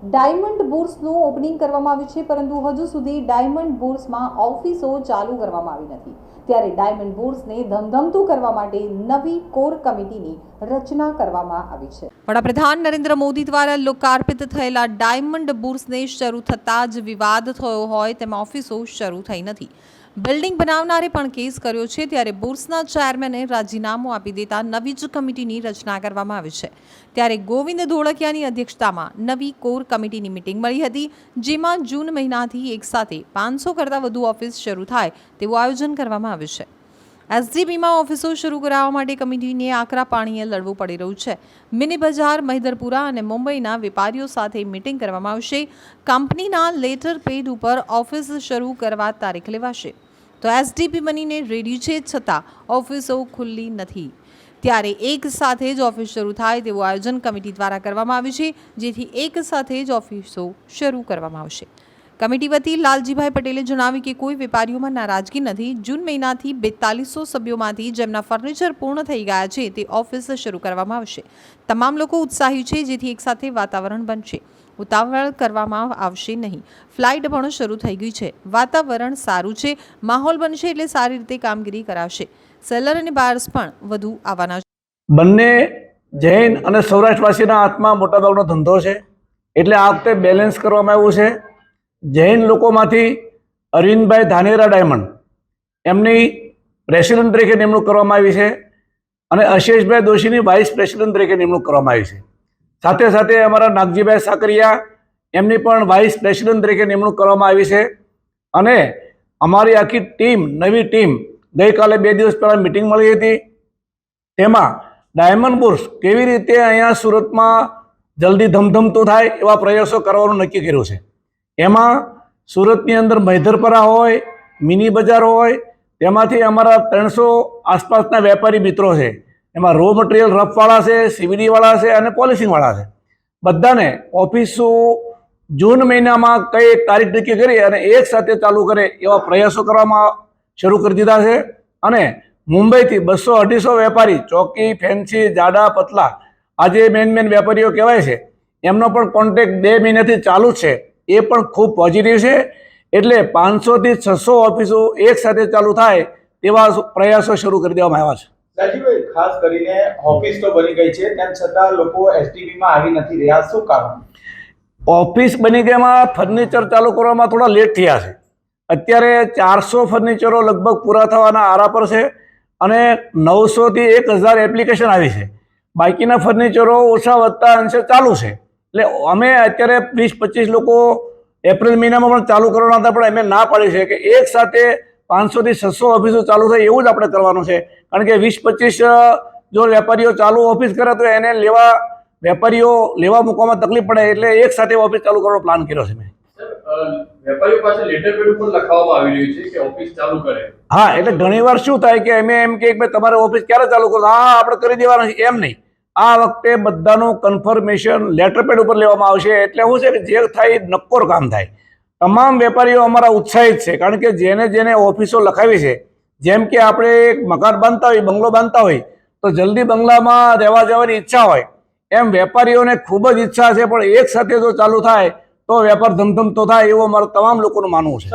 Diamond બુર્સનું opening કરવામાં આવ્યું છે, પરંતુ હજુ સુધી ડાયમંડ બુર્સમાં ઓફિસો ચાલુ કરવામાં આવી નથી। ત્યારે ડાયમંડ બુર્સને ધમધમતું કરવા માટે નવી કોર કમિટીની રચના કરવામાં આવી છે। વડાપ્રધાન નરેન્દ્ર મોદી દ્વારા લોકાર્પિત થયેલા ડાયમંડ બુર્સને શરૂ થતાં જ વિવાદ થયો હોય તેમ ઓફિસો શરૂ થઈ નથી। બિલ્ડિંગ બનાવનારે પણ કેસ કર્યો છે, ત્યારે બુર્સના ચેરમેને રાજીનામું આપી દેતા નવી જ કમિટીની રચના કરવામાં આવી છે। ત્યારે ગોવિંદ ધોળકિયાની અધ્યક્ષતામાં નવી કોર કમિટીની મીટિંગ મળી હતી, જેમાં જૂન મહિનાથી એકસાથે 500 કરતાં વધુ ઓફિસ શરૂ થાય તેવું આયોજન કરવામાં આવ્યું છે। એસડીબીમાં ઓફિસો શરૂ કરાવવા માટે કમિટીને આકરા પાણીએ લડવું પડી રહ્યું છે। મિની બજાર, મહિધરપુરા અને મુંબઈના વેપારીઓ સાથે મીટિંગ કરવામાં આવશે। કંપનીના લેટર પેડ ઉપર ઓફિસ શરૂ કરવા તારીખ લેવાશે, તો એસડીબી બનીને રેડી છે, છતાં ઓફિસો ખુલ્લી નથી। ત્યારે એક સાથે જ ઓફિસ શરૂ થાય તેવું આયોજન કમિટી દ્વારા કરવામાં આવ્યું છે, જેથી એક સાથે જ ઓફિસો શરૂ કરવામાં આવશે। કમિટી વતી લાલજીભાઈ પટેલે જણાવ્યું કે કોઈ વેપારીઓમાં નારાજગી નથી। જૂન મહિનાથી 4200 સભ્યોમાંથી જેમના ફર્નિચર પૂર્ણ થઈ ગયા છે તે ઓફિસ શરૂ કરવામાં આવશે। તમામ લોકો ઉત્સાહી છે, જેથી એકસાથે વાતાવરણ બનશે। ઉતાવળ કરવામાં આવશે નહીં। ફ્લાઇટ પણ શરૂ થઈ ગઈ છે। વાતાવરણ સારું છે, માહોલ બનશે એટલે સારી રીતે કામગીરી કરાશે। સેલર અને બાયર્સ પણ વધુ આવવાના છે। બંને જૈન અને સૌરાષ્ટ્રવાસીના હાથમાં મોટાભાગનો ધંધો છે, એટલે આ વખતે બેલેન્સ કરવામાં આવ્યું છે। જૈન લોકોમાંથી અરવિંદભાઈ ધાનેરા ડાયમંડ એમની પ્રેસિડેન્ટ તરીકે નિમણૂક કરવામાં આવી છે, અને આશિષભાઈ દોશીની વાઇસ પ્રેસિડેન્ટ તરીકે નિમણૂક કરવામાં આવી છે। સાથે સાથે અમારા નાગજીભાઈ સાકરિયા એમની પણ વાઇસ પ્રેસિડેન્ટ તરીકે નિમણૂક કરવામાં આવી છે। અને અમારી આખી ટીમ, નવી ટીમ ગઈકાલે 2 દિવસ પહેલાં મિટિંગ મળી હતી, તેમાં ડાયમંડ બુર્સ કેવી રીતે અહીંયા સુરતમાં જલ્દી ધમધમતું થાય એવા પ્રયાસો કરવાનું નક્કી કર્યું છે। એમાં સુરતની અંદર મહિધરપરા હોય, મિની બજાર હોય, તેમાંથી અમારા 300 આસપાસના વેપારી મિત્રો છે। એમાં રો મટીરિયલ રફવાળા છે, સીવીડીવાળા છે અને પોલિશિંગવાળા છે। બધાને ઓફિસો જૂન મહિનામાં કઈ તારીખ નક્કી કરી અને એક સાથે ચાલુ કરે એવા પ્રયાસો કરવામાં શરૂ કરી દીધા છે। અને મુંબઈથી 200-250 વેપારી, ચોકી, ફેન્સી, જાડા, પતલા, આજે મેન વેપારીઓ કહેવાય છે, એમનો પણ કોન્ટેક્ટ 2 મહિનાથી ચાલુ છે। એ પણ ખૂબ પોઝિટિવ છે। એટલે 500 થી 600 ઓફિસો એક સાથે ચાલુ થાય તેવા પ્રયાસો શરૂ કરી દેવામાં આવ્યા છે। રાજીવભાઈ, ખાસ કરીને ઓફિસ તો બની ગઈ છે, તેમ છતાં લોકો એસટીબીમાં આવી નથી રહ્યા, શું કારણ? ઓફિસ બની ગયામાં ફર્નિચર ચાલુ કરવામાં થોડા લેટ થયા છે। અત્યારે 400 ફર્નિચરો લગભગ પૂરા થવાના આરા પર છે, અને 900 થી 1000 એપ્લિકેશન આવી છે। બાકીના ફર્નિચરો ઓછા વધતા અંશે ચાલુ છે। એટલે અમે અત્યારે 20-25 લોકો એપ્રિલ મહિનામાં પણ ચાલુ કરવાના હતા, પણ અમે ના પાડી છે કે એક સાથે 500 થી 600 ઓફિસો ચાલુ થાય એવું જ આપણે કરવાનું છે। કારણ કે 20-25 જો વેપારીઓ ચાલુ ઓફિસ કરે તો એને વેપારીઓ લેવા મૂકવામાં તકલીફ પડે, એટલે એક સાથે ઓફિસ ચાલુ કરવાનો પ્લાન કર્યો છે મેં। વેપારીઓ પાસે લેટર પેડ ઉપર લખવામાં આવી રહ્યું છે કે ઓફિસ ચાલુ કરે। હા, એટલે ઘણીવાર શું થાય કે અમે એમ કે ભાઈ તમારે ઓફિસ ક્યારે ચાલુ કરો, હા આપણે કરી દેવાના છે, એમ નહીં। આ વખતે બધાનું કન્ફર્મેશન લેટર પેડ ઉપર લેવામાં આવશે, એટલે શું છે કે જે થાય નક્કોર કામ થાય। તમામ વેપારીઓ અમારા ઉત્સાહિત છે, કારણ કે જેને ઓફિસો લખાવી છે, જેમ કે આપણે એક મકાન બાંધતા હોય, બંગલો બાંધતા હોય, તો જલ્દી બંગલામાં રહેવા જવાની ઈચ્છા હોય, એમ વેપારીઓને ખૂબ જ ઈચ્છા છે, પણ એક સાથે જો ચાલુ થાય તો વેપાર ધમધમતો થાય એવું અમારું તમામ લોકોનું માનવું છે।